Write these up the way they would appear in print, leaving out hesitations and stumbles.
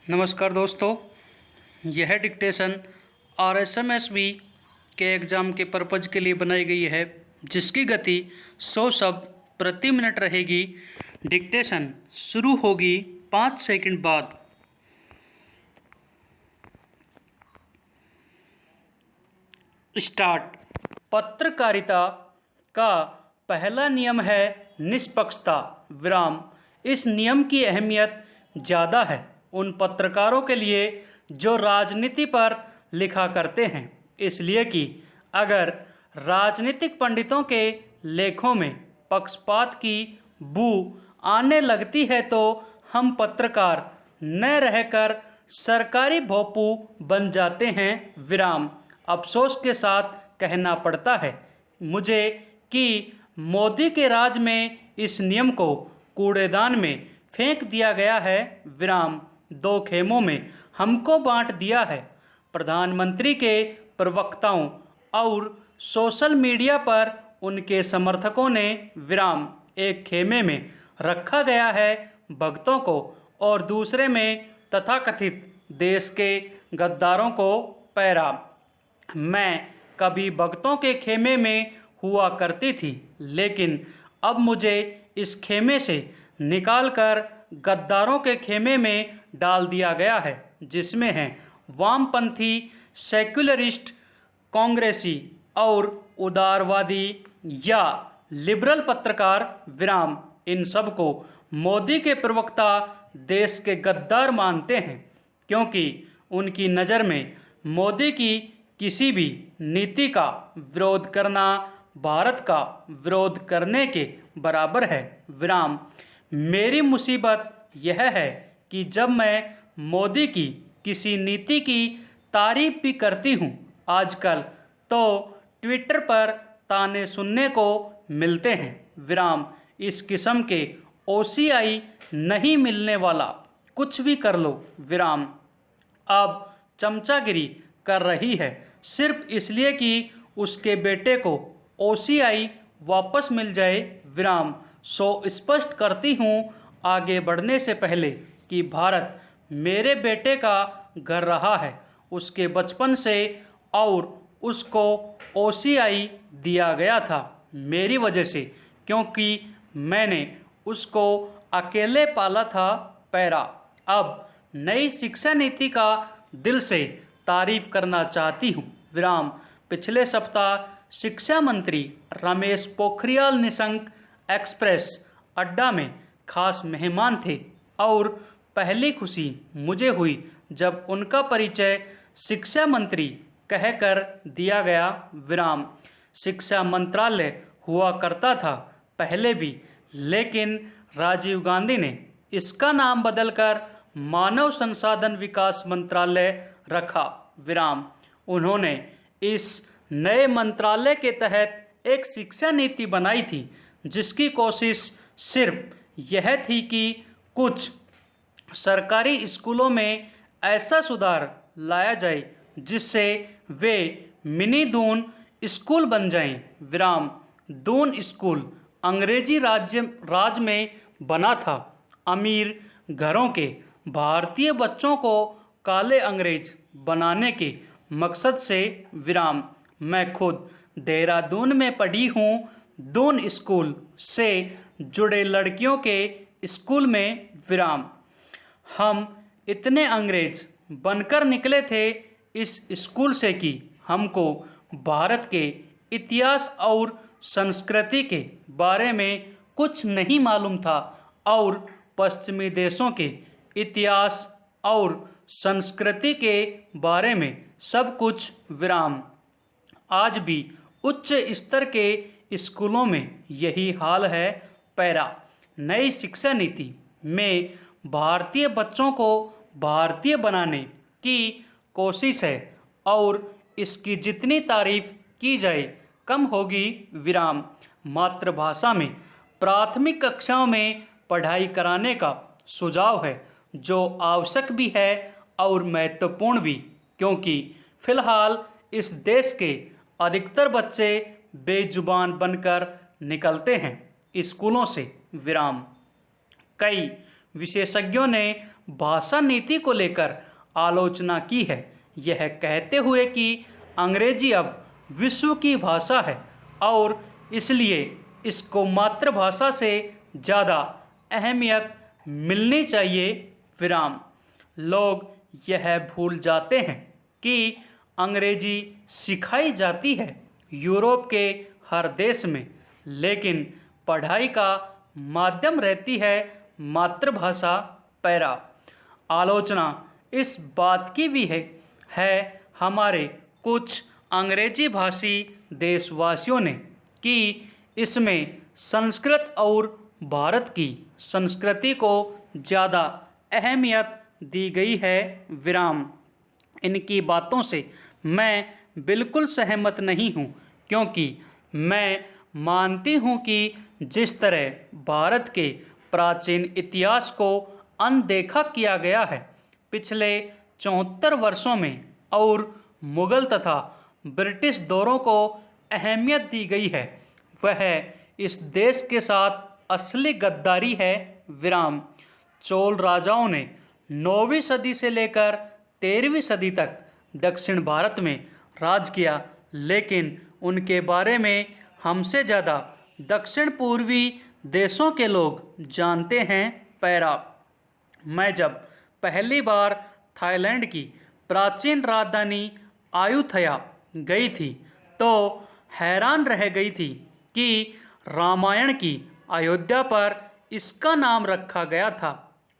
नमस्कार दोस्तों, यह डिक्टेशन RSMSB के एग्ज़ाम के पर्पज़ के लिए बनाई गई है, जिसकी गति 100 शब्द प्रति मिनट रहेगी। डिक्टेशन शुरू होगी 5 सेकंड बाद। स्टार्ट। पत्रकारिता का पहला नियम है निष्पक्षता विराम। इस नियम की अहमियत ज़्यादा है उन पत्रकारों के लिए जो राजनीति पर लिखा करते हैं, इसलिए कि अगर राजनीतिक पंडितों के लेखों में पक्षपात की बू आने लगती है तो हम पत्रकार न रहकर सरकारी भोंपू बन जाते हैं विराम। अफसोस के साथ कहना पड़ता है मुझे कि मोदी के राज में इस नियम को कूड़ेदान में फेंक दिया गया है विराम। 2 खेमों में हमको बांट दिया है। प्रधानमंत्री के प्रवक्ताओं और सोशल मीडिया पर उनके समर्थकों ने विराम। एक खेमे में रखा गया है भक्तों को और दूसरे में तथाकथित देश के गद्दारों को पैरा। मैं कभी भक्तों के खेमे में हुआ करती थी, लेकिन अब मुझे इस खेमे से निकालकर गद्दारों के खेमे में डाल दिया गया है, जिसमें हैं वामपंथी, सेक्युलरिस्ट, कांग्रेसी और उदारवादी या लिबरल पत्रकार विराम। इन सब को मोदी के प्रवक्ता देश के गद्दार मानते हैं, क्योंकि उनकी नज़र में मोदी की किसी भी नीति का विरोध करना भारत का विरोध करने के बराबर है विराम। मेरी मुसीबत यह है कि जब मैं मोदी की किसी नीति की तारीफ भी करती हूँ आजकल, तो ट्विटर पर ताने सुनने को मिलते हैं विराम। इस किस्म के OCI नहीं मिलने वाला, कुछ भी कर लो विराम। अब चमचागिरी कर रही है सिर्फ इसलिए कि उसके बेटे को OCI वापस मिल जाए विराम। सो स्पष्ट करती हूँ आगे बढ़ने से पहले कि भारत मेरे बेटे का घर रहा है उसके बचपन से, और उसको OCI दिया गया था मेरी वजह से, क्योंकि मैंने उसको अकेले पाला था पैरा। अब नई शिक्षा नीति का दिल से तारीफ करना चाहती हूँ विराम। पिछले सप्ताह शिक्षा मंत्री रमेश पोखरियाल निशंक एक्सप्रेस अड्डा में खास मेहमान थे और पहली खुशी मुझे हुई जब उनका परिचय शिक्षा मंत्री कहकर दिया गया विराम। शिक्षा मंत्रालय हुआ करता था पहले भी, लेकिन राजीव गांधी ने इसका नाम बदलकर मानव संसाधन विकास मंत्रालय रखा विराम। उन्होंने इस नए मंत्रालय के तहत एक शिक्षा नीति बनाई थी जिसकी कोशिश सिर्फ यह थी कि कुछ सरकारी स्कूलों में ऐसा सुधार लाया जाए जिससे वे मिनी दून स्कूल बन जाएं विराम। दून स्कूल अंग्रेजी राज में बना था। अमीर घरों के भारतीय बच्चों को काले अंग्रेज बनाने के मकसद से विराम। मैं खुद देहरादून में पढ़ी हूँ। दून स्कूल से जुड़े लड़कियों के स्कूल में विराम। हम इतने अंग्रेज बनकर निकले थे इस स्कूल से कि हमको भारत के इतिहास और संस्कृति के बारे में कुछ नहीं मालूम था और पश्चिमी देशों के इतिहास और संस्कृति के बारे में सब कुछ विराम। आज भी उच्च स्तर के स्कूलों में यही हाल है पैरा। नई शिक्षा नीति में भारतीय बच्चों को भारतीय बनाने की कोशिश है और इसकी जितनी तारीफ की जाए कम होगी विराम। मातृभाषा में प्राथमिक कक्षाओं में पढ़ाई कराने का सुझाव है, जो आवश्यक भी है और महत्वपूर्ण भी, क्योंकि फिलहाल इस देश के अधिकतर बच्चे बेजुबान बनकर निकलते हैं स्कूलों से विराम। कई विशेषज्ञों ने भाषा नीति को लेकर आलोचना की है, यह कहते हुए कि अंग्रेजी अब विश्व की भाषा है और इसलिए इसको मातृभाषा से ज़्यादा अहमियत मिलनी चाहिए। विराम। लोग यह भूल जाते हैं कि अंग्रेजी सिखाई जाती है यूरोप के हर देश में, लेकिन पढ़ाई का माध्यम रहती है मातृभाषा। पैरा। आलोचना इस बात की भी है हमारे कुछ अंग्रेजी भाषी देशवासियों ने कि इसमें संस्कृत और भारत की संस्कृति को ज़्यादा अहमियत दी गई है। विराम। इनकी बातों से मैं बिल्कुल सहमत नहीं हूँ, क्योंकि मैं मानती हूँ कि जिस तरह भारत के प्राचीन इतिहास को अनदेखा किया गया है पिछले 74 वर्षों में और मुग़ल तथा ब्रिटिश दौरों को अहमियत दी गई है, वह इस देश के साथ असली गद्दारी है। विराम। चोल राजाओं ने 9वीं सदी से लेकर 13वीं सदी तक दक्षिण भारत में राज किया, लेकिन उनके बारे में हमसे ज़्यादा दक्षिण पूर्वी देशों के लोग जानते हैं। पैरा। मैं जब पहली बार थाईलैंड की प्राचीन राजधानी अयुथया गई थी तो हैरान रह गई थी कि रामायण की अयोध्या पर इसका नाम रखा गया था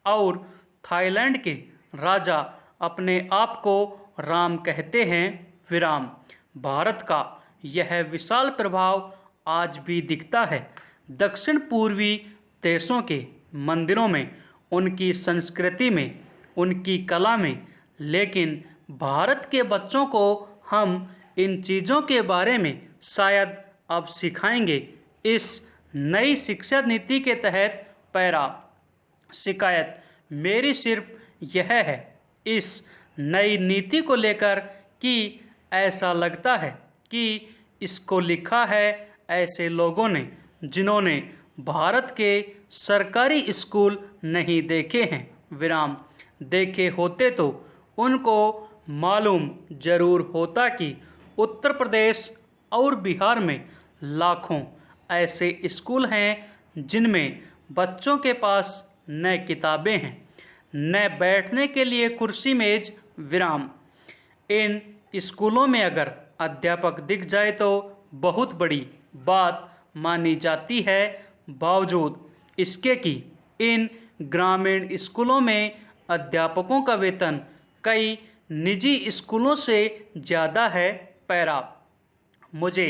और थाईलैंड के राजा अपने आप को राम कहते हैं। विराम। भारत का यह विशाल प्रभाव आज भी दिखता है दक्षिण पूर्वी देशों के मंदिरों में, उनकी संस्कृति में, उनकी कला में, लेकिन भारत के बच्चों को हम इन चीज़ों के बारे में शायद अब सिखाएंगे इस नई शिक्षा नीति के तहत। पैरा। शिकायत मेरी सिर्फ यह है इस नई नीति को लेकर कि ऐसा लगता है कि इसको लिखा है ऐसे लोगों ने जिन्होंने भारत के सरकारी स्कूल नहीं देखे हैं। विराम। देखे होते तो उनको मालूम जरूर होता कि उत्तर प्रदेश और बिहार में लाखों ऐसे स्कूल हैं जिनमें बच्चों के पास न किताबें हैं न बैठने के लिए कुर्सी मेज। विराम। इन स्कूलों में अगर अध्यापक दिख जाए तो बहुत बड़ी बात मानी जाती है, बावजूद इसके कि इन ग्रामीण स्कूलों में अध्यापकों का वेतन कई निजी स्कूलों से ज़्यादा है। पैरा। मुझे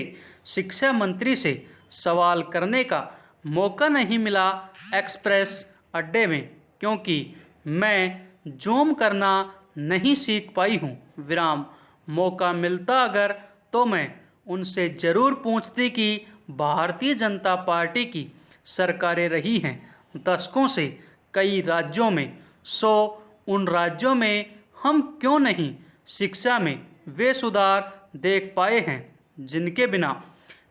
शिक्षा मंत्री से सवाल करने का मौका नहीं मिला एक्सप्रेस अड्डे में, क्योंकि मैं जूम करना नहीं सीख पाई हूँ। विराम। मौका मिलता अगर तो मैं उनसे ज़रूर पूछती कि भारतीय जनता पार्टी की सरकारें रही हैं दशकों से कई राज्यों में, उन राज्यों में हम क्यों नहीं शिक्षा में वे सुधार देख पाए हैं जिनके बिना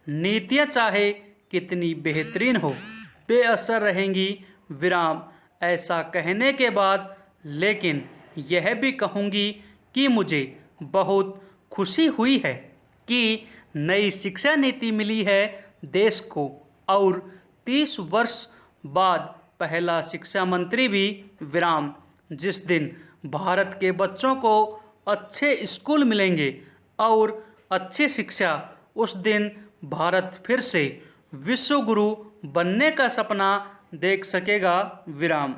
नीतियाँ चाहे कितनी बेहतरीन हो बेअसर रहेंगी। विराम। ऐसा कहने के बाद लेकिन यह भी कहूँगी कि मुझे बहुत खुशी हुई है कि नई शिक्षा नीति मिली है देश को और 30 वर्ष बाद पहला शिक्षा मंत्री भी। विराम। जिस दिन भारत के बच्चों को अच्छे स्कूल मिलेंगे और अच्छी शिक्षा, उस दिन भारत फिर से विश्व गुरु बनने का सपना देख सकेगा। विराम।